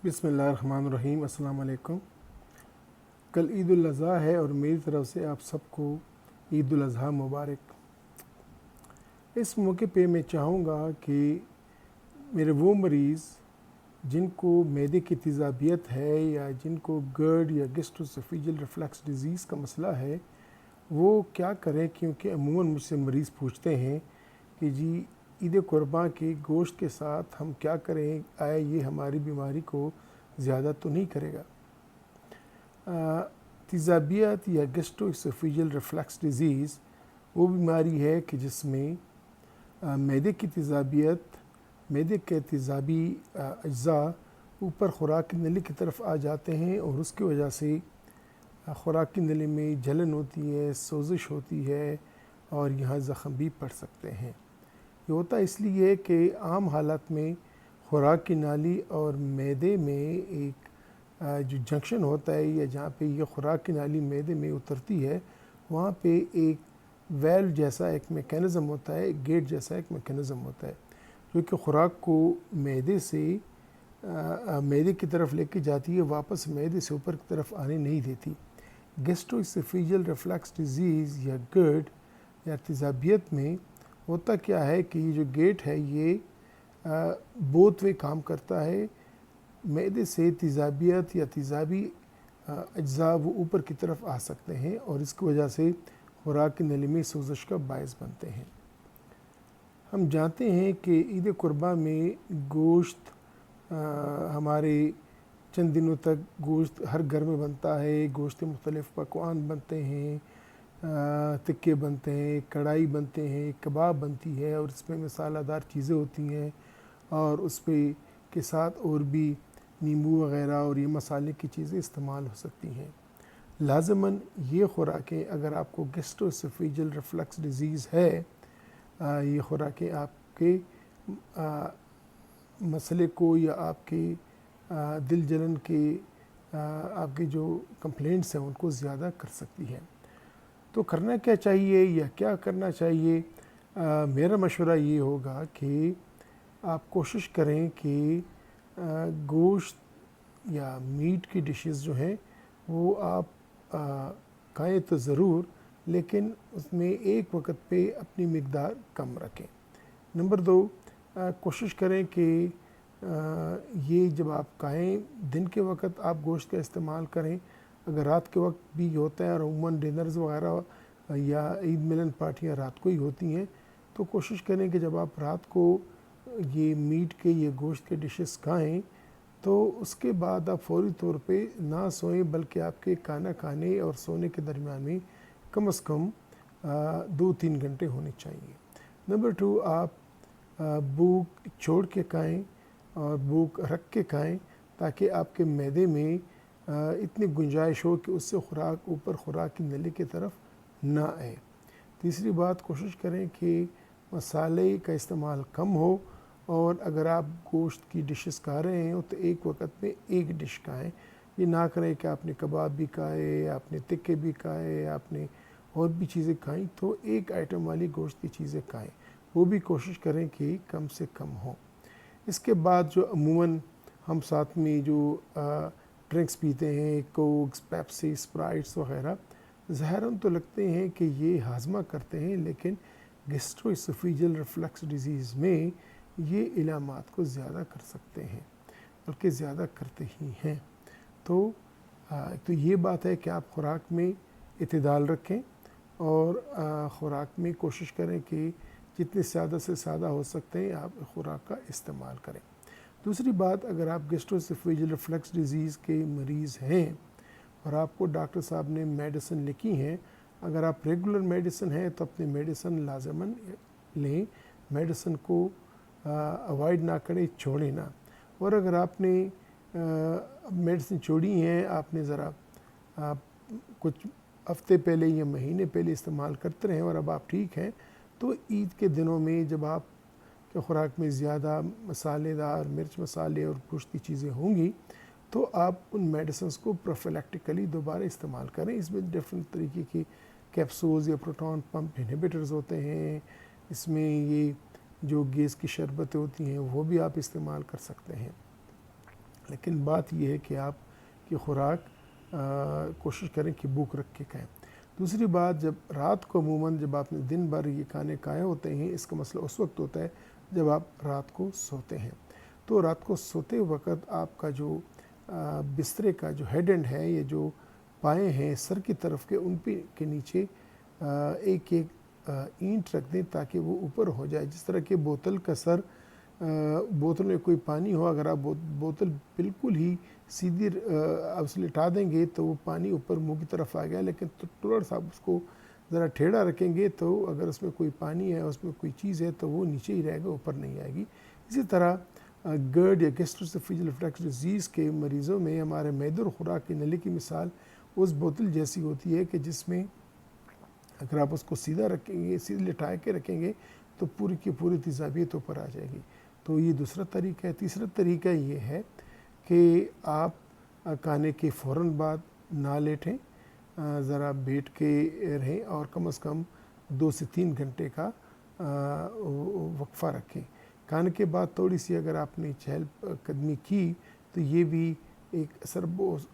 बिस्मिल्लाहिर्रहमानिर्रहीम। अस्सलाम वालेकुम। कल ईद उल अज़हा है और मेरी तरफ़ से आप सबको ईद उल अज़हा मुबारक। इस मौके पे मैं चाहूँगा कि मेरे वो मरीज़ जिनको मैदे की तेज़ाबियत है या जिनको गर्ड या गैस्ट्रोएसोफेजियल रिफ्लक्स डिज़ीज़ का मसला है वो क्या करें, क्योंकि अमूमन मुझसे मरीज़ पूछते हैं कि जी ईद कुर्बान के गोश्त के साथ हम क्या करें, आया ये हमारी बीमारी को ज़्यादा तो नहीं करेगा। तेज़ाबियत या गैस्ट्रोएसोफेजियल रिफ्लक्स डिज़ीज़ वो बीमारी है कि जिसमें मैदे की तेज़ाबियत, मैदे के तेज़ाबी अज्ज़ा ऊपर ख़ुराक की नली की तरफ आ जाते हैं और उसकी वजह से ख़ुराक की नली में जलन होती है, सोजिश होती है और यहाँ ज़ख़म भी पड़ सकते हैं। ये होता इसलिए कि आम हालत में ख़ुराक की नाली और मैदे में एक जो जंक्शन होता है या जहाँ पे ये ख़ुराक की नाली मैदे में उतरती है वहाँ पे एक वेल्व जैसा एक मेकैनिज़म होता है, एक गेट जैसा एक मेकैनिज़म होता है जो कि ख़ुराक को मैदे से मैदे की तरफ लेके जाती है, वापस मैदे से ऊपर की तरफ आने नहीं देती। गैस्ट्रोएसोफेजियल रिफ्लक्स डिज़ीज़ या गर्ड या तेज़ाबियत में होता क्या है कि ये जो गेट है ये बोथ वे काम करता है। मैदे से तेज़ाबियत या तेज़ाबी अज्ज़ा वो ऊपर की तरफ आ सकते हैं और इसकी वजह से ख़ुराक की नली में सोजिश का बायस बनते हैं। हम जानते हैं कि ईद कुर्बान में गोश्त हमारे चंद दिनों तक गोश्त हर घर में बनता है। गोश्त के मुख्तलिफ़ पकवान बनते हैं, टिक्के बनते हैं, कढ़ाई बनते हैं, कबाब बनती है और इसमें मसालादार चीज़ें होती हैं और उस पे के साथ और भी नींबू वग़ैरह और ये मसाले की चीज़ें इस्तेमाल हो सकती हैं। लाज़िमन ये ख़ुराकें अगर आपको गैस्ट्रोएसोफेजियल रिफ्लक्स डिज़ीज़ है, ये ख़ुराकें आपके मसले को या आपके दिल जलन के आपके जो कंप्लेंट्स हैं उनको ज़्यादा कर सकती है। तो करना क्या चाहिए या क्या करना चाहिए? मेरा मशवरा ये होगा कि आप कोशिश करें कि गोश्त या मीट की डिशेस जो हैं वो आप खाएँ तो ज़रूर, लेकिन उसमें एक वक्त पे अपनी मिक़दार कम रखें। नंबर 2, कोशिश करें कि ये जब आप खाएँ दिन के वक्त आप गोश्त का इस्तेमाल करें। अगर रात के वक्त भी होता है और अमूमन डिनर्स वगैरह या ईद मिलन पार्टियाँ रात को ही होती हैं, तो कोशिश करें कि जब आप रात को ये मीट के ये गोश्त के डिशेस खाएँ तो उसके बाद आप फौरी तौर पे ना सोएं, बल्कि आपके खाना खाने और सोने के दरमियान में कम से कम 2-3 घंटे होने चाहिए। नंबर 2, आप भूख छोड़ के खाएँ और भूख रख के खाएँ ताकि आपके मैदे में इतनी गुंजाइश हो कि उससे ख़ुराक ऊपर ख़ुराक की नली की तरफ ना आए। तीसरी बात, कोशिश करें कि मसाले का इस्तेमाल कम हो और अगर आप गोश्त की डिशेस खा रहे हैं तो एक वक्त में एक डिश खाएँ। ये ना करें कि आपने कबाब भी खाए, आपने टिक्के भी खाए, आपने और भी चीज़ें खाई, तो एक आइटम वाली गोश्त की चीज़ें खाएँ। वो भी कोशिश करें कि कम से कम हो। इसके बाद जो अमूमन हम साथ में जो ड्रिंक्स पीते हैं, कोक्स, पेप्सी, स्प्राइट्स वग़ैरह, ज़ाहिरन तो लगते हैं कि ये हाजमा करते हैं, लेकिन गैस्ट्रोएसोफेजियल रिफ्लक्स डिज़ीज़ में ये इलामात को ज़्यादा कर सकते हैं, बल्कि ज़्यादा करते ही हैं। तो ये बात है कि आप ख़ुराक में इत्तेदाल रखें और ख़ुराक में कोशिश करें कि जितने ज़्यादा से ज़्यादा हो सकते हैं आप ख़ुराक का इस्तेमाल करें। दूसरी बात, अगर आप गैस्ट्रोएसोफेजियल रिफ्लक्स डिज़ीज़ के मरीज़ हैं और आपको डॉक्टर साहब ने मेडिसिन लिखी हैं, अगर आप रेगुलर मेडिसिन है तो अपनी मेडिसिन लाज़िमन लें, मेडिसिन को अवॉइड ना करें, छोड़ें ना। और अगर आपने मेडिसिन छोड़ी हैं, आपने ज़रा कुछ हफ्ते पहले या महीने पहले इस्तेमाल करते रहें और अब आप ठीक हैं, तो ईद के दिनों में जब आप के ख़ुराक में ज़्यादा मसालेदार मिर्च मसाले और गोश्त की चीज़ें होंगी तो आप उन मेडिसिन्स को प्रोफिलैक्टिकली दोबारा इस्तेमाल करें। इसमें डिफरेंट तरीके की कैप्सूल्स या प्रोटॉन पंप इनहिबिटर्स होते हैं, इसमें ये जो गैस की शरबतें होती हैं वो भी आप इस्तेमाल कर सकते हैं। لیکن بات یہ ہے کہ آپ کی خوراک کوشش کریں کہ بھوک رکھ کے کھائیں۔ دوسری بات، جب رات کو عموماً جب آپ نے دن بھر یہ کھانے کھائے ہوتے ہیں، اس کا مسئلہ اس وقت ہوتا ہے جب آپ رات کو سوتے ہیں۔ تو رات کو سوتے وقت آپ کا جو بسترے کا جو ہیڈ اینڈ ہے، یہ جو پائیں ہیں سر کی طرف کے، ان پہ کے نیچے ایک ایک اینٹ رکھ دیں تاکہ وہ اوپر ہو جائے، جس طرح کہ بوتل کا سر، بوتل میں کوئی پانی ہو، اگر آپ بوتل بالکل ہی سیدھی آپ اسے لٹا دیں گے تو وہ پانی اوپر منہ کی طرف آ گیا، لیکن تھوڑا سا آپ اس کو ذرا ٹیڑھا رکھیں گے تو اگر اس میں کوئی پانی ہے، اس میں کوئی چیز ہے تو وہ نیچے ہی رہے گا، اوپر نہیں آئے گی۔ اسی طرح گرڈ یا گیسٹروسوفیجل ریفلکس ڈیزیز کے مریضوں میں ہمارے معدے اور خوراک کی نلی کی مثال اس بوتل جیسی ہوتی ہے کہ جس میں اگر آپ اس کو سیدھا رکھیں گے، سیدھے لٹا کے رکھیں گے تو پوری کی پوری تیزابیت اوپر آ جائے گی۔ تو یہ دوسرا طریقہ ہے۔ تیسرا طریقہ یہ ہے کہ آپ کھانے کے فوراً بعد نہ لیٹیں، ذرا بیٹھ کے رہیں اور کم از کم 2 سے 3 گھنٹے کا وقفہ رکھیں۔ کھانے کے بعد تھوڑی سی اگر آپ نے چہل قدمی کی تو یہ بھی ایک اثر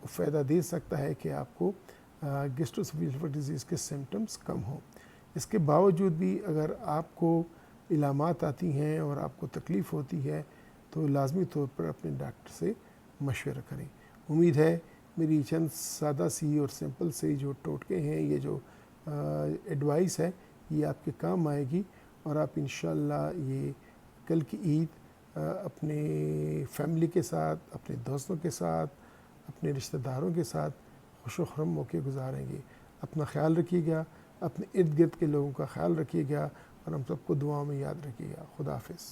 فائدہ دے سکتا ہے کہ آپ کو گیسٹروسوفیجل ڈیزیز کے سمٹمز کم ہوں۔ اس کے باوجود بھی اگر آپ کو علامات آتی ہیں اور آپ کو تکلیف ہوتی ہے تو لازمی طور پر اپنے ڈاکٹر سے مشورہ کریں۔ امید ہے میری چند سادہ سی اور سمپل سے جو ٹوٹکے ہیں، یہ جو ایڈوائس ہے، یہ آپ کے کام آئے گی اور آپ انشاءاللہ یہ کل کی عید اپنے فیملی کے ساتھ، اپنے دوستوں کے ساتھ، اپنے رشتہ داروں کے ساتھ خوش و خرم موقع گزاریں گے۔ اپنا خیال رکھیے گا، اپنے ارد گرد کے لوگوں کا خیال رکھیے گا اور ہم سب کو دعاؤں میں یاد رکھیے گا۔ خدا حافظ۔